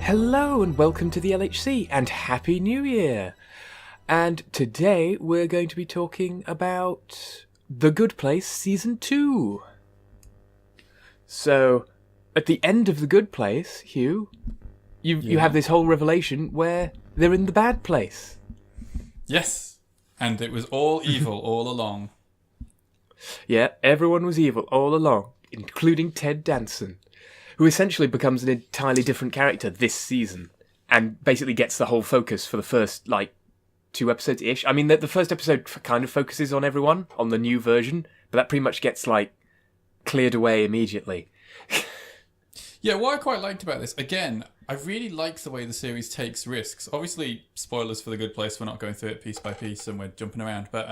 Hello and welcome to the LHC and Happy New Year! And today we're going to be talking about The Good Place Season 2. So, at the end of The Good Place, Hugh, you have this whole revelation where they're in the bad place. Yes, and it was all evil all along. Yeah, everyone was evil all along, including Ted Danson, who essentially becomes an entirely different character this season, and basically gets the whole focus for the first, 2 episodes-ish. I mean, the first episode kind of focuses on everyone, on the new version, but that pretty much gets, cleared away immediately. Yeah, what I quite liked about this, again, I really like the way the series takes risks. Obviously, spoilers for The Good Place, we're not going through it piece by piece and we're jumping around, but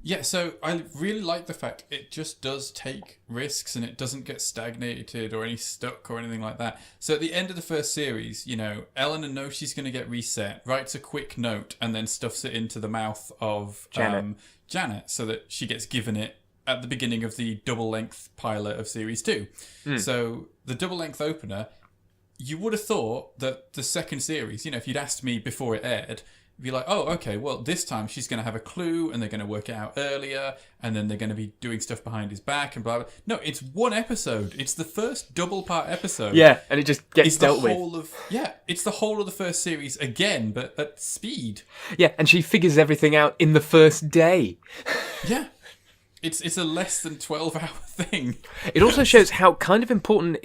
yeah, so I really like the fact it just does take risks and it doesn't get stagnated or any stuck or anything like that. So at the end of the first series, Eleanor knows she's going to get reset, writes a quick note and then stuffs it into the mouth of Janet so that she gets given it at the beginning of the double-length pilot of Series 2. So the double-length opener, you would have thought that the second series, if you'd asked me before it aired, be like, oh, okay, well, this time she's going to have a clue and they're going to work it out earlier and then they're going to be doing stuff behind his back and blah, blah. No, it's one episode. It's the first double-part episode. Yeah, and it just gets dealt with. It's the whole of the first series again, but at speed. Yeah, and she figures everything out in the first day. Yeah. It's a less than 12-hour thing. It also shows how kind of important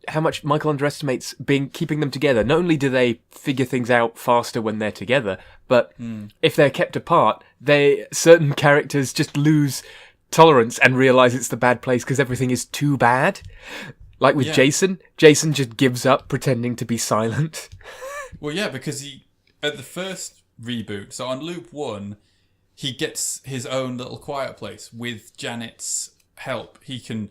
how much Michael underestimates keeping them together. Not only do they figure things out faster when they're together, but if they're kept apart, certain characters just lose tolerance and realise it's the bad place because everything is too bad. Like with Jason just gives up pretending to be silent. Well, yeah, because at the first reboot, so on loop 1, he gets his own little quiet place with Janet's help. He can...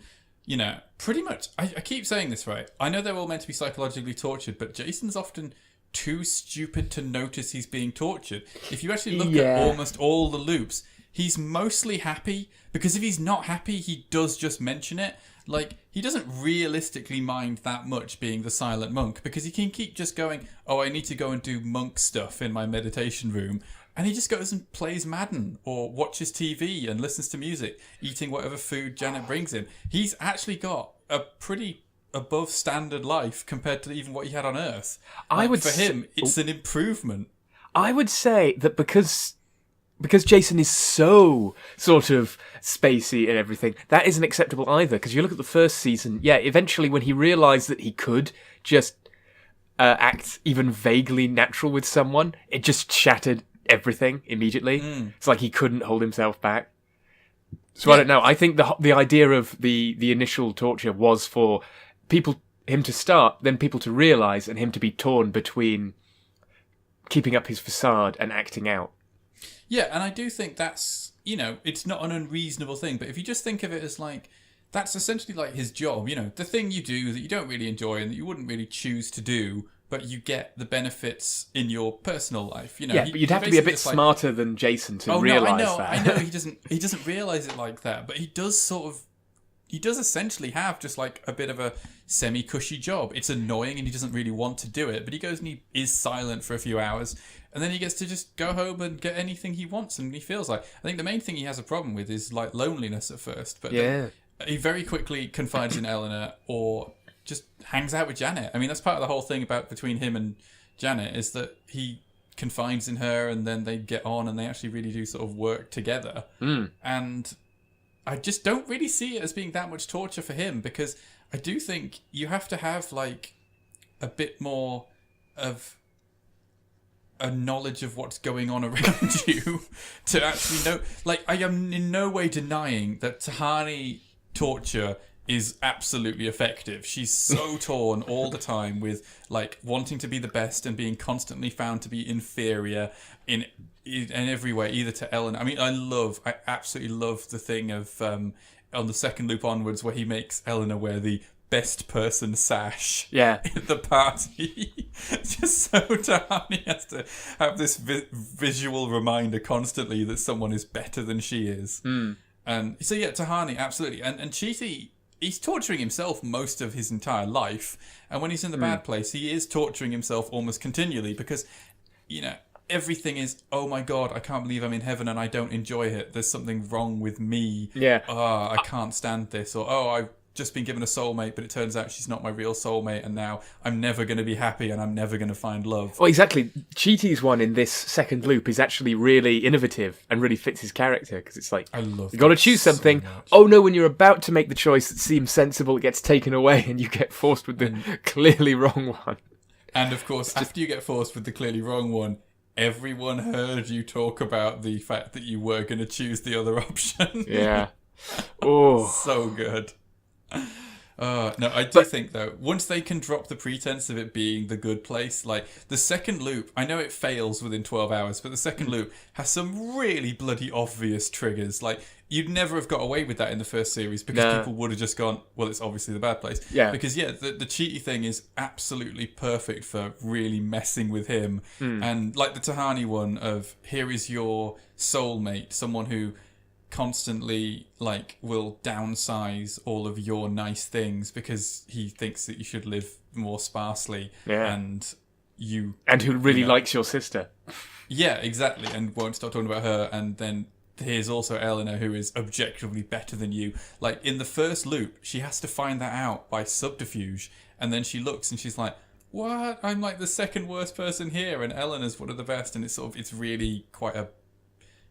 pretty much, I keep saying this, right? I know they're all meant to be psychologically tortured, but Jason's often too stupid to notice he's being tortured. If you actually look at almost all the loops, he's mostly happy, because if he's not happy, he does just mention it. He doesn't realistically mind that much being the silent monk, because he can keep just going, oh, I need to go and do monk stuff in my meditation room. And he just goes and plays Madden or watches TV and listens to music, eating whatever food Janet brings him. He's actually got a pretty above standard life compared to even what he had on Earth. For him, it's an improvement. I would say that because Jason is so sort of spacey and everything, that isn't acceptable either. Because you look at the first season, eventually when he realised that he could just act even vaguely natural with someone, it just shattered everything immediately. It's like he couldn't hold himself back. So I don't know. I think the idea of the initial torture was for him to start, then people to realise, and him to be torn between keeping up his facade and acting out. Yeah, and I do think that's, it's not an unreasonable thing, but if you just think of it as that's essentially his job, the thing you do that you don't really enjoy and that you wouldn't really choose to do, but you get the benefits in your personal life. But you'd have to be a bit smarter than Jason to realise that. I know he doesn't realise it like that, but he does essentially have just a bit of a semi-cushy job. It's annoying and he doesn't really want to do it, but he goes and he is silent for a few hours and then he gets to just go home and get anything he wants and he feels like. I think the main thing he has a problem with is loneliness at first, but he very quickly confides in Eleanor or just hangs out with Janet. I mean, that's part of the whole thing between him and Janet is that he confides in her and then they get on and they actually really do sort of work together. And I just don't really see it as being that much torture for him because I do think you have to have a bit more of a knowledge of what's going on around you to actually know. I am in no way denying that Tahani torture is absolutely effective. She's so torn all the time with wanting to be the best and being constantly found to be inferior in every way, either to Ellen. I mean, I absolutely love the thing of on the second loop onwards where he makes Eleanor wear the best person sash Yeah. in the party. Just so Tahani has to have this visual reminder constantly that someone is better than she is. And so yeah, Tahani, absolutely. And Chiti, he's torturing himself most of his entire life. And when he's in the bad place, he is torturing himself almost continually because, everything is, oh my God, I can't believe I'm in heaven and I don't enjoy it. There's something wrong with me. Yeah. I can't stand this. Or, I've just been given a soulmate, but it turns out she's not my real soulmate. And now I'm never going to be happy and I'm never going to find love. Well, exactly. Chiti's one in this second loop is actually really innovative and really fits his character because it's like, I love you got to choose something. So much. Oh no, when you're about to make the choice that seems sensible, it gets taken away and you get forced with the clearly wrong one. And of course, after you get forced with the clearly wrong one, everyone heard you talk about the fact that you were going to choose the other option. Yeah. Oh. So good. No, I do think, though, once they can drop the pretense of it being the good place, like, the second loop, I know it fails within 12 hours, but the second loop has some really bloody obvious triggers. Like, you'd never have got away with that in the first series because people would have just gone, well, it's obviously the bad place. Yeah. Because, the cheaty thing is absolutely perfect for really messing with him. And, like, the Tahani one of, here is your soulmate, someone who constantly will downsize all of your nice things because he thinks that you should live more sparsely and who really likes your sister. Yeah, exactly, and won't stop talking about her. And then here's also Eleanor, who is objectively better than you. Like in the first loop, she has to find that out by subterfuge, and then she looks and she's like, what? I'm like the second worst person here and Eleanor's one of the best. And it's really quite a,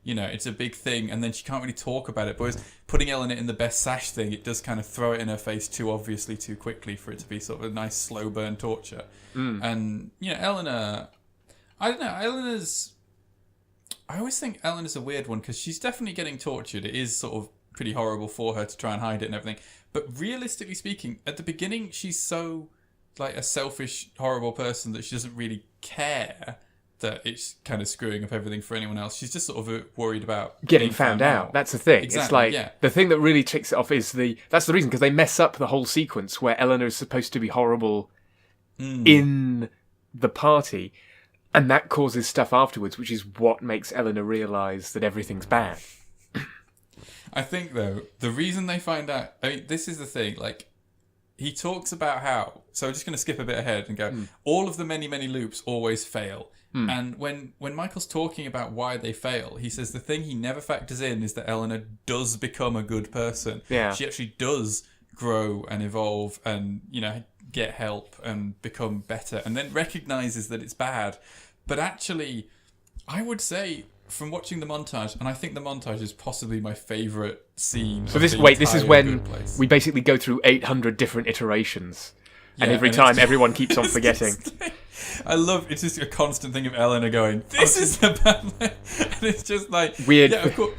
it's a big thing, and then she can't really talk about it. But putting Eleanor in the best sash thing, it does kind of throw it in her face too obviously, too quickly for it to be sort of a nice slow burn torture. And, Eleanor, I don't know, I always think Eleanor's a weird one because she's definitely getting tortured. It is sort of pretty horrible for her to try and hide it and everything. But realistically speaking, at the beginning, she's so, a selfish, horrible person that she doesn't really care that it's kind of screwing up everything for anyone else. She's just sort of worried about getting found out. That's the thing. Exactly, it's the thing that really ticks it off is that's the reason, because they mess up the whole sequence where Eleanor is supposed to be horrible in the party, and that causes stuff afterwards, which is what makes Eleanor realise that everything's bad. I think, though, the reason they find out, this is the thing, he talks about how, so I'm just going to skip a bit ahead and go, all of the many, many loops always fail. And when Michael's talking about why they fail, he says the thing he never factors in is that Eleanor does become a good person. Yeah. She actually does grow and evolve and, get help and become better, and then recognises that it's bad. But actually, I would say, from watching the montage, and I think the montage is possibly my favourite scene. So this is when we basically go through 800 different iterations. And every time, everyone keeps on forgetting. I love it's just a constant thing of Eleanor going, this is the bad way. And it's just weird. Yeah, of course.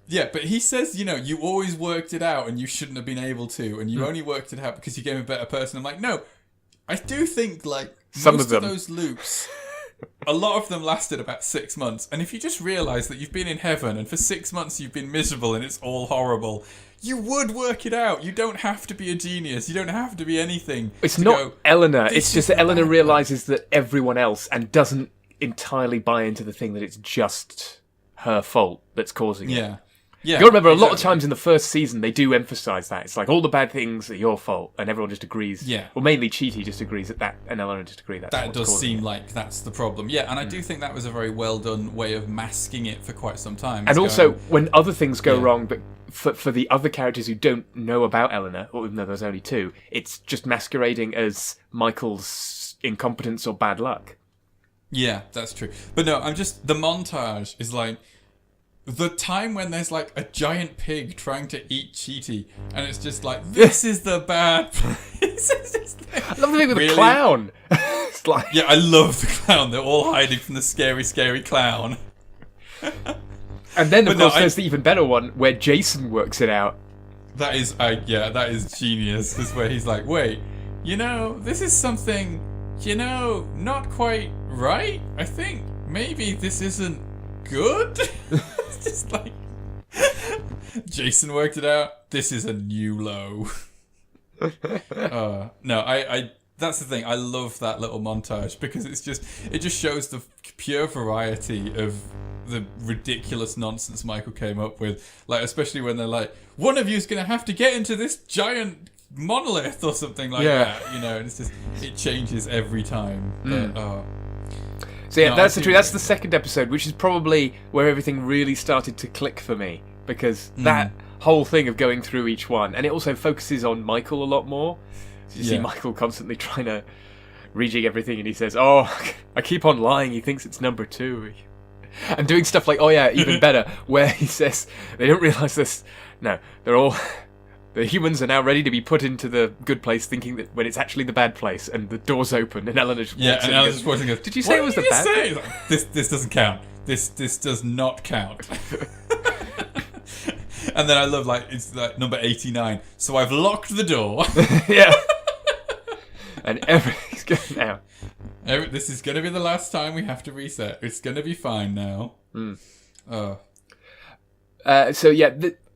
Yeah, but he says, you always worked it out and you shouldn't have been able to, and you only worked it out because you became a better person. I'm like, no, I do think some most of those loops, a lot of them lasted about 6 months. And if you just realise that you've been in heaven and for 6 months you've been miserable and it's all horrible, you would work it out. You don't have to be a genius. You don't have to be anything. It's not Eleanor. It's just that Eleanor realises that everyone else and doesn't entirely buy into the thing that it's just her fault that's causing it. Yeah. You got to remember, a lot of times in the first season, they do emphasise that. It's like, all the bad things are your fault, and everyone just agrees. Yeah. Well, mainly Chiti just agrees and Eleanor just agrees that does seem like that's the problem. Yeah, and I do think that was a very well done way of masking it for quite some time. And also, when other things go wrong, but for the other characters who don't know about Eleanor, or even though there's only two, it's just masquerading as Michael's incompetence or bad luck. Yeah, that's true. But no, the montage is the time when there's a giant pig trying to eat Chiti, and it's just this is the bad place. I love the thing with the clown. It's yeah, I love the clown. They're all hiding from the scary, scary clown. And then, of course, there's the even better one where Jason works it out. That is, that is genius. This is where he's like, wait, this is something, not quite right. I think maybe this isn't good. It's just Jason worked it out. This is a new low. No, I that's the thing. I love that little montage because it just shows the pure variety of the ridiculous nonsense Michael came up with. Like, especially when they're like, one of you's going to have to get into this giant monolith or something like that, you know, and it's just, it changes every time. But, so yeah, that's the truth. That's the second episode, which is probably where everything really started to click for me, because that whole thing of going through each one, and it also focuses on Michael a lot more. So you see Michael constantly trying to rejig everything, and he says, "Oh, I keep on lying. He thinks it's number 2." And doing stuff like, even better, where he says they don't realise this. No, they're all. The humans are now ready to be put into the good place, thinking that when it's actually the bad place, and the door's open, and Eleanor just walks in and just watching goes, "Did you say it was the bad place?" Like, this doesn't count. This does not count. And then I love, like, it's like number 89. So I've locked the door. Yeah. And everything's going now. This is going to be the last time we have to reset. It's going to be fine now.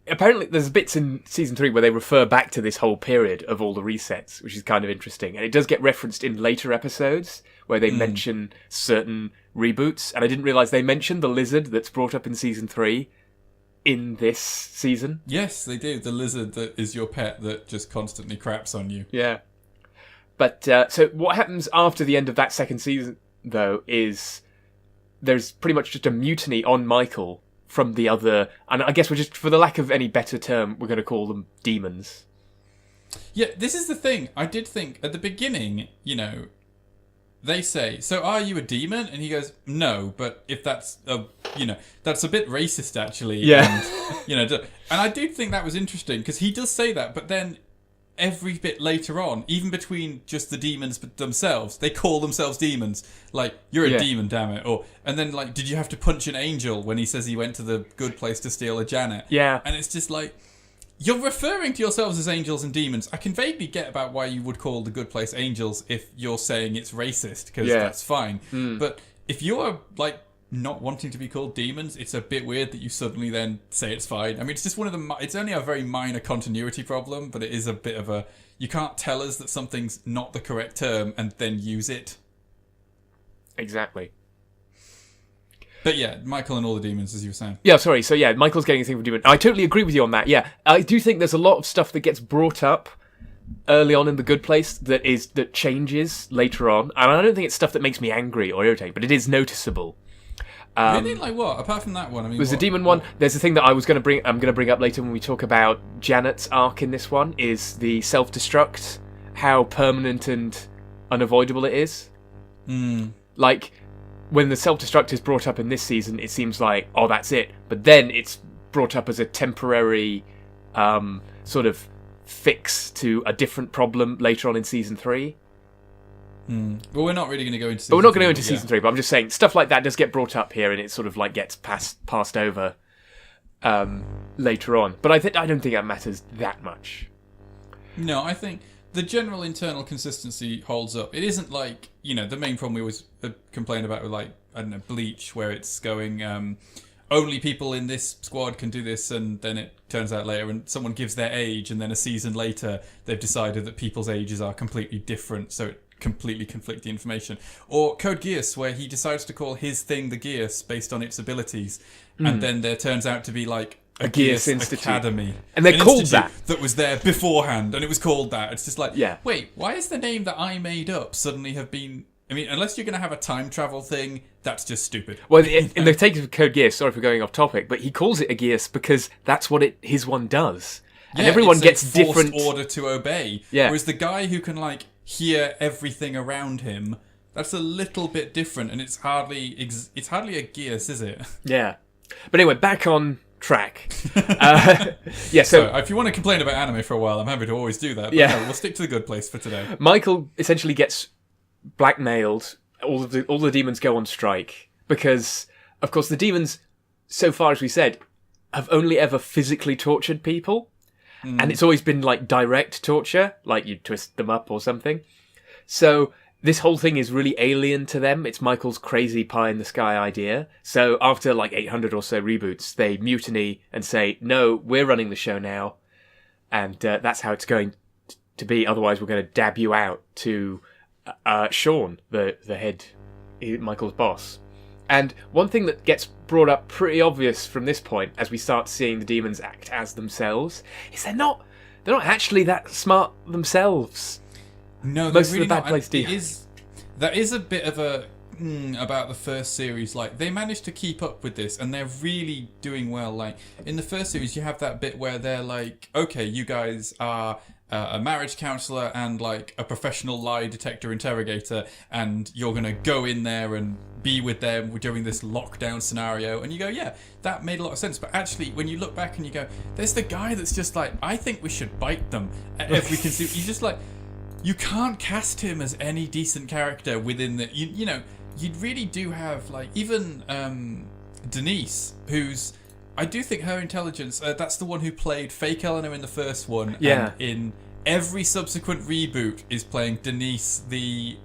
Apparently there's bits in season 3 where they refer back to this whole period of all the resets, which is kind of interesting. And it does get referenced in later episodes where they mention certain reboots. And I didn't realise they mentioned the lizard that's brought up in season 3 in this season. Yes, they do. The lizard that is your pet that just constantly craps on you. Yeah. But, so what happens after the end of that second season, though, is there's pretty much just a mutiny on Michael from the other, and I guess we're just, for the lack of any better term, we're going to call them demons. Yeah, this is the thing. I did think, at the beginning, you know, they say, "So are you a demon?" And he goes, "No, but if that's that's a bit racist, actually." Yeah. And, and I do think that was interesting, because he does say that, but then every bit later on, even between just the demons themselves, they call themselves demons. Like, "You're a demon, damn it." And then, like, "Did you have to punch an angel?" when he says he went to the good place to steal a Janet. Yeah. And it's just like, you're referring to yourselves as angels and demons. I can vaguely get about why you would call the good place angels if you're saying it's racist, because that's fine. But if you're, like, not wanting to be called demons, it's a bit weird that you suddenly then say it's fine. I mean, it's just one of the... It's only a very minor continuity problem, but it is a bit of a... You can't tell us that something's not the correct term and then use it. Exactly. But yeah, Michael and all the demons, as you were saying. Yeah, sorry. So yeah, Michael's getting a thing from demon. I totally agree with you on that. Yeah, I do think there's a lot of stuff that gets brought up early on in The Good Place that changes later on, and I don't think it's stuff that makes me angry or irritating, but it is noticeable. Really? Like what? Apart from that one, I mean, there's the demon one. There's the thing that I'm going to bring up later when we talk about Janet's arc in this one, is the self-destruct, how permanent and unavoidable it is. Like, when the self-destruct is brought up in this season, it seems like, oh, that's it. But then it's brought up as a temporary sort of fix to a different problem later on in season 3. Well, we're not really going to go into season 3. But we're not going to go into season 3, but I'm just saying, stuff like that does get brought up here, and it sort of like gets passed over later on. But I don't think that matters that much. No, I think the general internal consistency holds up. It isn't like, the main problem we always complain about with, like, I don't know, Bleach, where it's going, only people in this squad can do this, and then it turns out later, and someone gives their age, and then a season later, they've decided that people's ages are completely different, so it completely conflict the information. Or Code Geass, where he decides to call his thing the Geass based on its abilities, and then there turns out to be, like, a Geass Academy. And they're called that. That was there beforehand, and it was called that. It's just like, wait, why is the name that I made up suddenly have been... I mean, unless you're going to have a time travel thing, that's just stupid. Well, in the take of Code Geass, sorry for going off topic, but he calls it a Geass because that's what his one does. And everyone gets different... order to obey. Yeah. Whereas the guy who can, like, hear everything around him, that's a little bit different, and it's hardly a Geass, is it? Yeah. But anyway, back on track. So if you want to complain about anime for a while, I'm happy to always do that. But no, we'll stick to The Good Place for today. Michael essentially gets blackmailed. All the demons go on strike because, of course, the demons, so far as we said, have only ever physically tortured people. And it's always been, like, direct torture, like you twist them up or something. So this whole thing is really alien to them. It's Michael's crazy pie-in-the-sky idea. So after, like, 800 or so reboots, they mutiny and say, no, we're running the show now. And that's how it's going to be. Otherwise, we're going to dab you out to Sean, the head, Michael's boss. And one thing that gets brought up pretty obvious from this point, as we start seeing the demons act as themselves, is they're not actually that smart themselves. No, most really of the bad place demons. That is a bit of a about the first series. Like, they managed to keep up with this, and they're really doing well. Like, in the first series, you have that bit where they're like, okay, you guys are a marriage counsellor and like a professional lie detector interrogator, and you're gonna go in there and be with them during this lockdown scenario. And you go, yeah, that made a lot of sense. But actually, when you look back and you go, there's the guy that's just like, I think we should bite them at every conceivable. You just like, you can't cast him as any decent character within the, you know, you really do have like, even Denise, who's, I do think her intelligence, that's the one who played fake Eleanor in the first one. Yeah. And in every subsequent reboot is playing Denise, the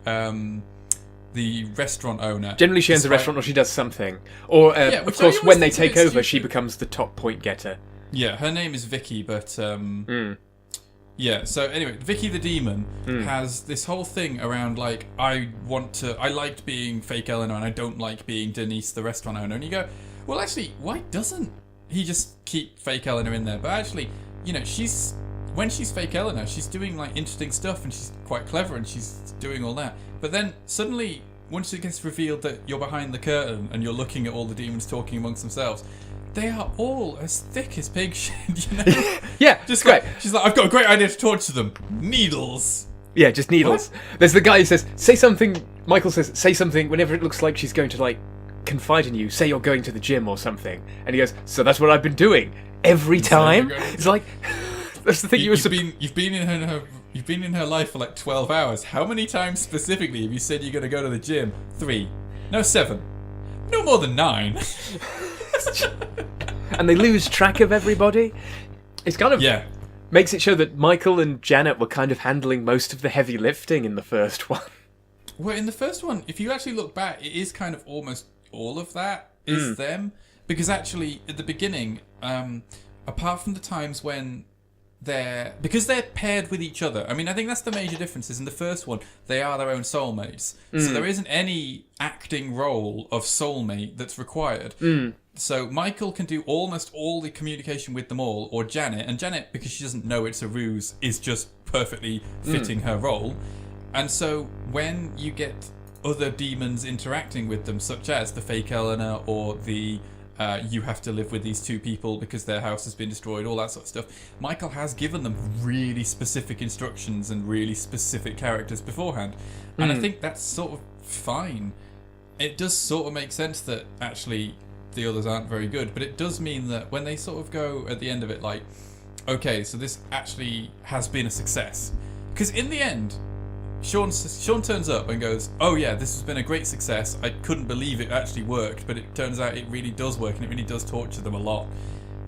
restaurant owner. Generally, she owns a restaurant or she does something. Or, of course, when they take over, she becomes the top point getter. Yeah, her name is Vicky, but... Yeah, so anyway, Vicky the Demon has this whole thing around, like, I liked being fake Eleanor and I don't like being Denise, the restaurant owner. And you go, well, actually, why doesn't he just keep fake Eleanor in there? But actually, you know, when she's fake Eleanor, she's doing, like, interesting stuff and she's quite clever and she's doing all that. But then, suddenly, once it gets revealed that you're behind the curtain and you're looking at all the demons talking amongst themselves, they are all as thick as pig shit, you know? Yeah, just great. like, she's like, I've got a great idea to torture them. Needles. Yeah, just needles. What? There's the guy who says, say something. Michael says, say something whenever it looks like she's going to, like, confide in you. Say you're going to the gym or something. And he goes, so that's what I've been doing every time. It's like, that's the thing you've been in her life for like 12 hours. How many times specifically have you said you're going to go to the gym? 3. No, 7. No more than 9. And they lose track of everybody. It's kind of makes it show that Michael and Janet were kind of handling most of the heavy lifting in the first one. Well, in the first one, if you actually look back, it is kind of almost all of that is them. Because actually, at the beginning, apart from the times when because they're paired with each other. I mean, I think that's the major difference is in the first one, they are their own soulmates. So there isn't any acting role of soulmate that's required. So Michael can do almost all the communication with them all, or Janet. And Janet, because she doesn't know it's a ruse, is just perfectly fitting her role. And so when you get other demons interacting with them, such as the fake Eleanor or the... you have to live with these 2 people because their house has been destroyed, all that sort of stuff. Michael has given them really specific instructions and really specific characters beforehand. And I think that's sort of fine. It does sort of make sense that actually the others aren't very good, but it does mean that when they sort of go at the end of it like, okay, so this actually has been a success. Because in the end, Sean turns up and goes, oh yeah, this has been a great success. I couldn't believe it actually worked, but it turns out it really does work and it really does torture them a lot.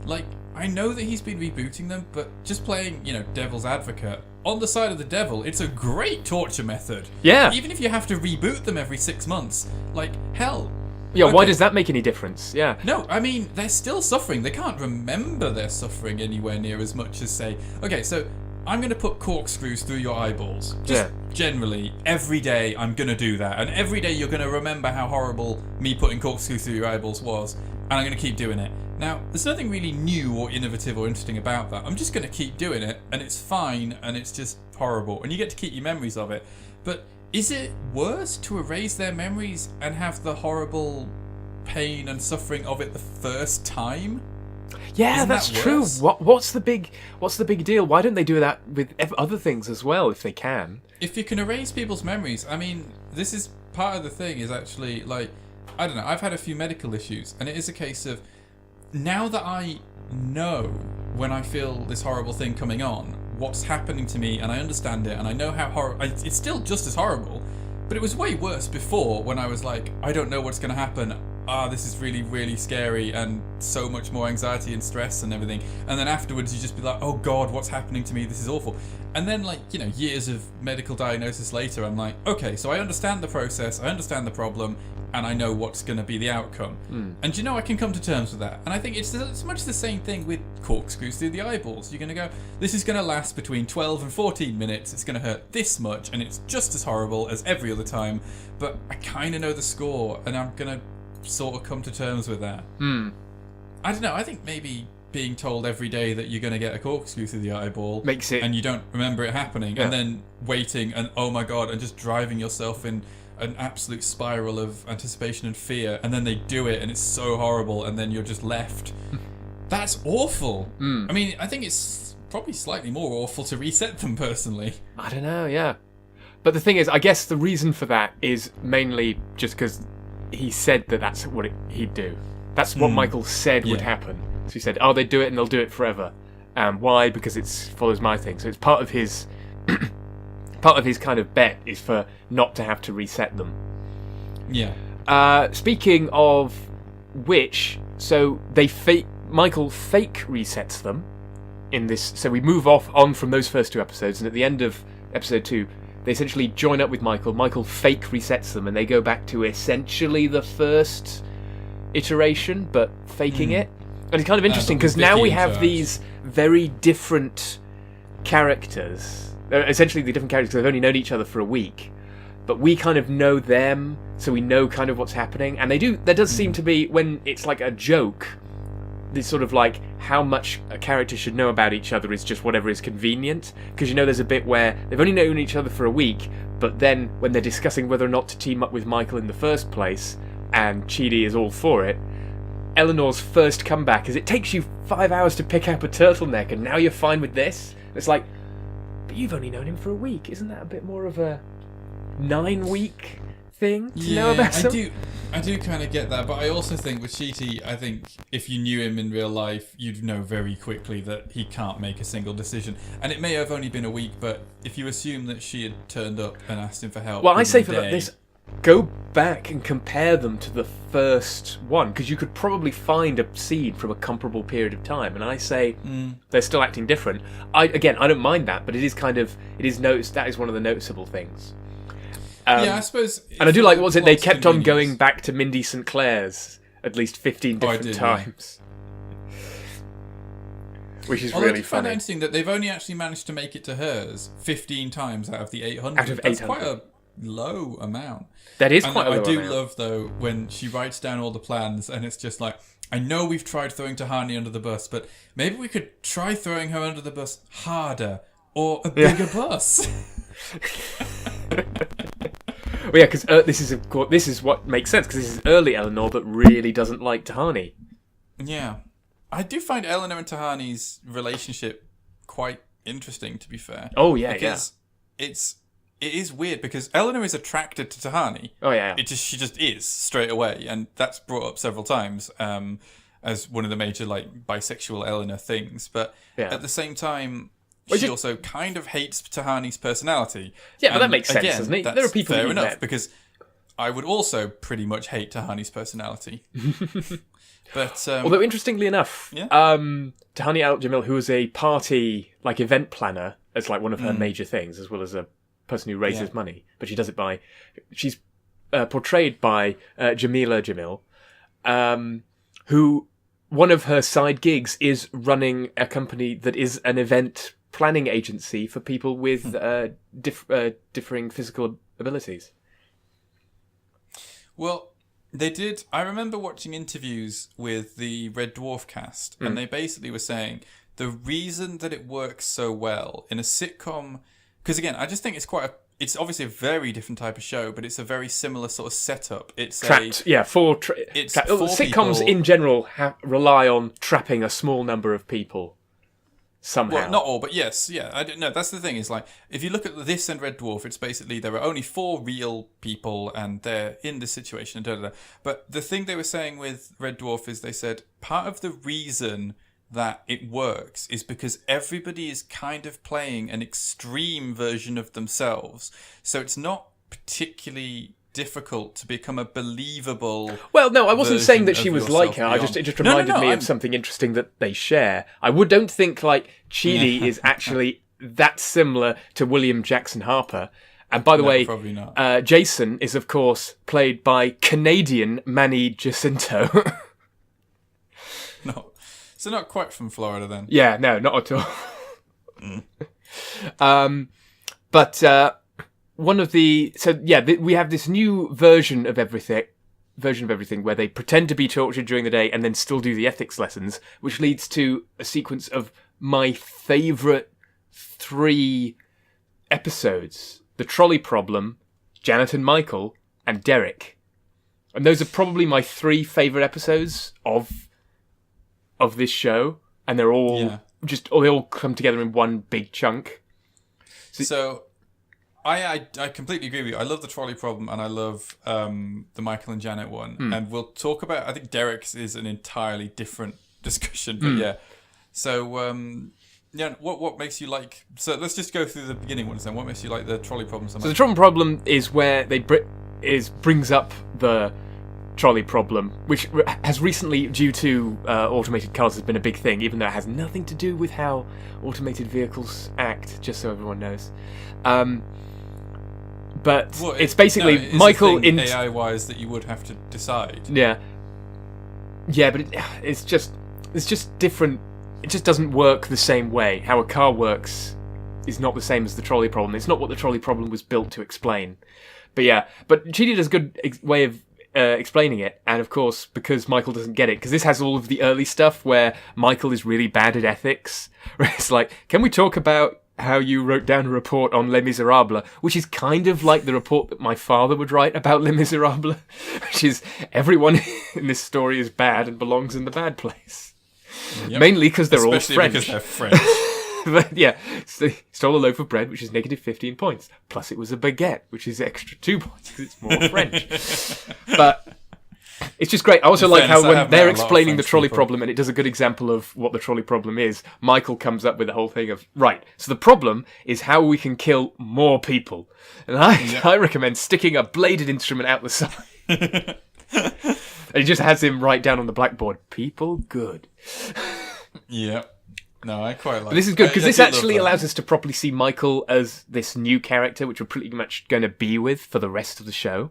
Like, I know that he's been rebooting them, but just playing, you know, devil's advocate, on the side of the devil, it's a great torture method. Yeah. Even if you have to reboot them every 6 months, like, hell. Yeah, okay. Why does that make any difference? Yeah. No, I mean, they're still suffering. They can't remember they're suffering anywhere near as much as say, okay, so I'm going to put corkscrews through your eyeballs. Just generally, every day I'm going to do that. And every day you're going to remember how horrible me putting corkscrews through your eyeballs was. And I'm going to keep doing it. Now, there's nothing really new or innovative or interesting about that. I'm just going to keep doing it. And it's fine. And it's just horrible. And you get to keep your memories of it. But is it worse to erase their memories and have the horrible pain and suffering of it the first time? Yeah, Isn't that's that true. worse? What's the big deal? Why don't they do that with other things as well if they can? If you can erase people's memories, I mean, this is part of the thing is actually like, I don't know, I've had a few medical issues and it is a case of now that I know when I feel this horrible thing coming on, what's happening to me, and I understand it and I know how horrible, it's still just as horrible, but it was way worse before when I was like, I don't know what's going to happen. This is really, really scary and so much more anxiety and stress and everything. And then afterwards you just be like, oh God, what's happening to me? This is awful. And then like, you know, years of medical diagnosis later, I'm like, okay, so I understand the process. I understand the problem. and I know what's going to be the outcome. And I can come to terms with that. And I think it's much the same thing with corkscrews through the eyeballs. You're going to go, this is going to last between 12 and 14 minutes. It's going to hurt this much, and it's just as horrible as every other time. But I kind of know the score, and I'm going to sort of come to terms with that. I don't know. I think maybe being told every day that you're going to get a corkscrew through the eyeball makes it, and you don't remember it happening, and then waiting and oh my god, and just driving yourself in an absolute spiral of anticipation and fear, and then they do it and it's so horrible, and then you're just left. That's awful. I mean, I think it's probably slightly more awful to reset them personally. I don't know, yeah. But the thing is, I guess the reason for that is mainly just because he said that that's what he'd do. That's what Michael said would happen. So he said, oh, they do it and they'll do it forever. Why? Because it follows my thing. So it's part of his kind of bet is for not to have to reset them. Yeah. Speaking of which, so Michael fake resets them in this. So we move on from those first two episodes, and at the end of episode 2, they essentially join up with Michael. Michael fake resets them, and they go back to essentially the first iteration, but faking it. And it's kind of interesting because now we have these very different characters. They're essentially the different characters because they've only known each other for a week, but we kind of know them, so we know kind of what's happening. And there does seem to be, when it's like a joke, this sort of like how much a character should know about each other is just whatever is convenient. Because there's a bit where they've only known each other for a week, but then when they're discussing whether or not to team up with Michael in the first place, and Chidi is all for it, Eleanor's first comeback is, it takes you 5 hours to pick up a turtleneck and now you're fine with this? It's like, but you've only known him for a week. Isn't that a bit more of a 9-week thing to know about him? I do kind of get that, but I also think with Chidi, I think if you knew him in real life, you'd know very quickly that he can't make a single decision. And it may have only been a week, but if you assume that she had turned up and asked him for help... Well, I say for this, go back and compare them to the first one, because you could probably find a scene from a comparable period of time, and I say they're still acting different. I don't mind that, but it is noticed. That is one of the noticeable things. I suppose. And I do like, they kept on going back to Mindy St. Clair's at least 15 different times. Which is really funny. I find it interesting that they've only actually managed to make it to hers 15 times out of the 800. Out of 800. That's quite a low amount. That is quite a low amount. I do love, though, when she writes down all the plans, and it's just like, I know we've tried throwing Tahani under the bus, but maybe we could try throwing her under the bus harder, or a bigger bus. Well, yeah, because this is what makes sense, because this is early Eleanor that really doesn't like Tahani. Yeah. I do find Eleanor and Tahani's relationship quite interesting, to be fair. Oh, yeah, because it is weird, because Eleanor is attracted to Tahani. Oh, yeah. She just is, straight away, and that's brought up several times as one of the major, like, bisexual Eleanor things. But at the same time, she also kind of hates Tahani's personality. Yeah, but that makes sense, doesn't it? There are people fair enough, because I would also pretty much hate Tahani's personality. But although, interestingly enough, Tahani Al-Jamil, who was a party, like, event planner, as, like, one of her major things, as well as a person who raises money, but she does it she's portrayed by Jamila Jamil, who, one of her side gigs is running a company that is an event planning agency for people with differing physical abilities. Well, they did. I remember watching interviews with the Red Dwarf cast, and they basically were saying the reason that it works so well in a sitcom, because again, I just think it's obviously a very different type of show, but it's a very similar sort of setup. It's trapped. Four sitcoms people. In general rely on trapping a small number of people somehow. Well, not all, but yes, yeah. I don't know. That's the thing. Is like, if you look at this and Red Dwarf, it's basically there are only 4 real people, and they're in this situation. But the thing they were saying with Red Dwarf is they said part of the reason that it works is because everybody is kind of playing an extreme version of themselves. So it's not particularly difficult to become a believable. Well, no, I wasn't saying that she was like her. It just reminded me of something interesting that they share. I don't think like Chidi is actually that similar to William Jackson Harper. And by the way, probably not. Jason is, of course, played by Canadian Manny Jacinto. No. So not quite from Florida then. Yeah, no, not at all. But one of the... So, yeah, we have this new version of everything where they pretend to be tortured during the day and then still do the ethics lessons, which leads to a sequence of my favourite 3 episodes. The Trolley Problem, Janet and Michael, and Derek. And those are probably my 3 favourite episodes of this show. And they're all they all come together in one big chunk. So I completely agree with you. I love the Trolley Problem and I love the Michael and Janet one. And we'll talk about, I think Derek's is an entirely different discussion, but yeah. So, what makes you like... So let's just go through the beginning ones then. What makes you like the Trolley Problem so much? So the Trolley Problem is where they brings up the trolley problem, which has recently, due to automated cars, has been a big thing, even though it has nothing to do with how automated vehicles act, just so everyone knows. But it's basically Michael in AI-wise that you would have to decide. Yeah, but it's just different. It just doesn't work the same way. How a car works is not the same as the trolley problem. It's not what the trolley problem was built to explain. But Chidi does a good way of explaining it, and of course, because Michael doesn't get it, because this has all of the early stuff where Michael is really bad at ethics, where it's like, can we talk about how you wrote down a report on Les Miserables, which is kind of like the report that my father would write about Les Miserables, which is everyone in this story is bad and belongs in the bad place. Yep. Mainly because they're all French. Because they're French. But yeah, so he stole a loaf of bread, which is negative 15 points. Plus it was a baguette, which is extra 2 points because it's more French. But it's just great. I also like how when they're explaining the trolley problem, and it does a good example of what the trolley problem is, Michael comes up with the whole thing of, right, so the problem is how we can kill more people. And I recommend sticking a bladed instrument out the side. And he just has him write down on the blackboard, people good. Yeah. No, I quite like it. But this is good, because this actually allows us to properly see Michael as this new character, which we're pretty much going to be with for the rest of the show.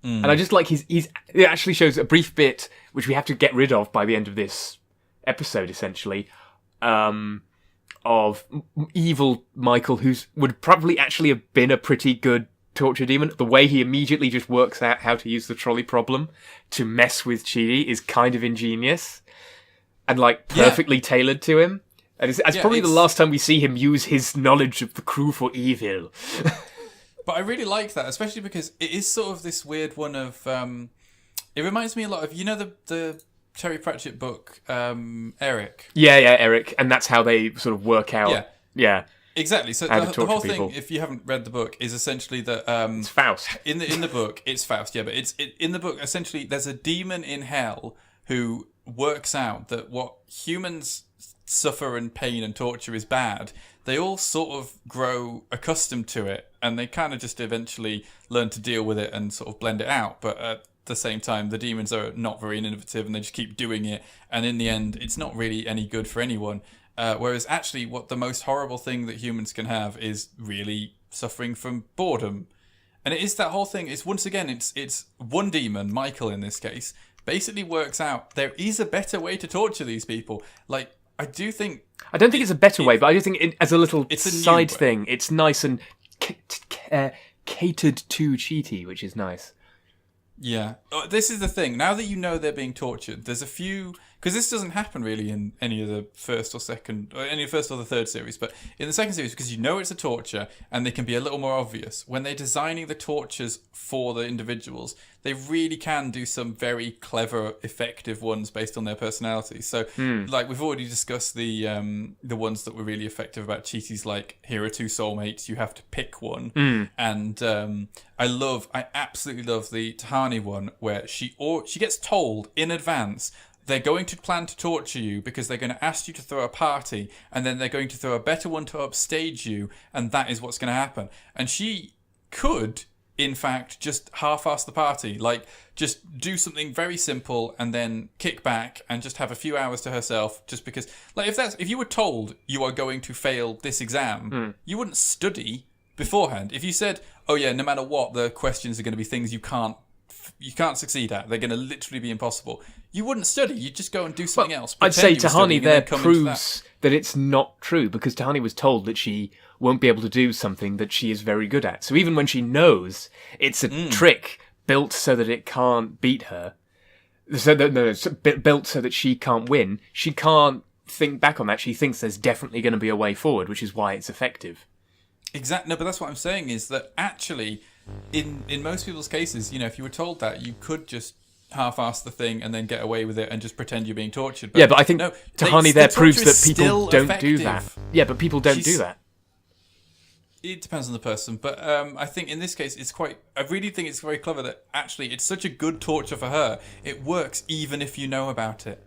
And I just like it actually shows a brief bit, which we have to get rid of by the end of this episode, essentially, of evil Michael, would probably actually have been a pretty good torture demon. The way he immediately just works out how to use the trolley problem to mess with Chidi is kind of ingenious and perfectly tailored to him. And it's probably the last time we see him use his knowledge of the crew for evil. But I really like that, especially because it is sort of this weird one of... it reminds me a lot of, the Terry Pratchett book, Eric? Yeah, Eric. And that's how they sort of work out. Yeah. Exactly. So the whole thing, if you haven't read the book, is essentially that... it's Faust. In the book, it's Faust, yeah. But in the book, essentially, there's a demon in hell who works out that what humans suffer and pain and torture is bad. They all sort of grow accustomed to it, and they kind of just eventually learn to deal with it and sort of blend it out. But at the same time, the demons are not very innovative, and they just keep doing it. And in the end, it's not really any good for anyone. Whereas actually what the most horrible thing that humans can have is really suffering from boredom. And it is that whole thing. It's once again, it's one demon, Michael in this case, basically works out there is a better way to torture these people. I don't think it's a better way, but I do think as a little side thing, it's nice and catered to Chidi, which is nice. Yeah. This is the thing. Now that you know they're being tortured, there's a few... Because this doesn't happen really in any of the first or the third series, but in the second series, because you know it's a torture and they can be a little more obvious. When they're designing the tortures for the individuals, they really can do some very clever, effective ones based on their personalities. So, we've already discussed the ones that were really effective about Chidi's, here are 2 soulmates, you have to pick one. And I absolutely love the Tahani one where she gets told in advance they're going to plan to torture you because they're going to ask you to throw a party, and then they're going to throw a better one to upstage you, and that is what's going to happen. And she could, in fact, just half-ass the party, just do something very simple and then kick back and just have a few hours to herself, just because, if you were told you are going to fail this exam, you wouldn't study. beforehand, if you said, "Oh yeah, no matter what, the questions are going to be things you can't succeed at. They're going to literally be impossible." You wouldn't study. You'd just go and do something else. I'd say Pretend you were Tahani studying and there then come into proves that it's not true, because Tahani was told that she won't be able to do something that she is very good at. So even when she knows it's a trick built so that it can't beat her, built so that she can't win, she can't think back on that. She thinks there's definitely going to be a way forward, which is why it's effective. Exactly. No, but that's what I'm saying is that actually, in most people's cases, if you were told that, you could just half-ass the thing and then get away with it and just pretend you're being tortured. But I think Tahani there proves that people don't do that. Yeah, but people don't do that. It depends on the person, but I think in this case, I really think it's very clever that actually it's such a good torture for her. It works even if you know about it.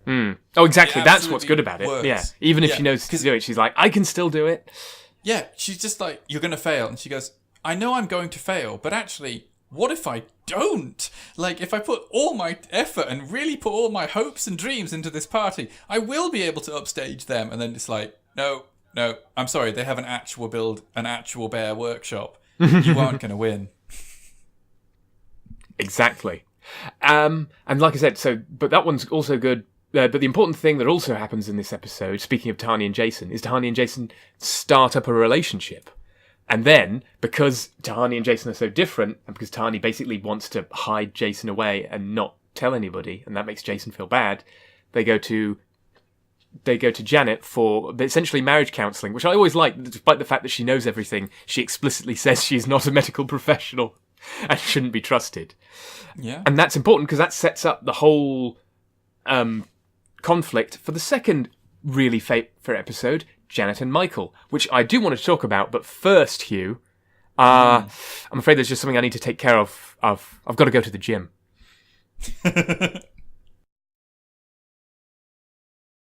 Oh, exactly. That's what's good about it. Works. Yeah. Even if she knows to do it, she's like, I can still do it. Yeah, she's just like, you're going to fail. And she goes, I know I'm going to fail, but actually, what if I don't? Like, if I put all my effort and really put all my hopes and dreams into this party, I will be able to upstage them. And then it's like, no, I'm sorry, they have an actual bear workshop. You aren't going to win. Exactly. And like I said, but that one's also good. But the important thing that also happens in this episode, speaking of Tahani and Jason, is Tahani and Jason start up a relationship. And then, because Tahani and Jason are so different, and because Tahani basically wants to hide Jason away and not tell anybody, and that makes Jason feel bad, they go to Janet for essentially marriage counselling, which I always like, despite the fact that she knows everything. She explicitly says she's not a medical professional and shouldn't be trusted. Yeah. And that's important because that sets up the whole conflict for the second really favorite episode, Janet and Michael, which I do want to talk about. But first, Hugh, I'm afraid there's just something I need to take care of. I've got to go to the gym.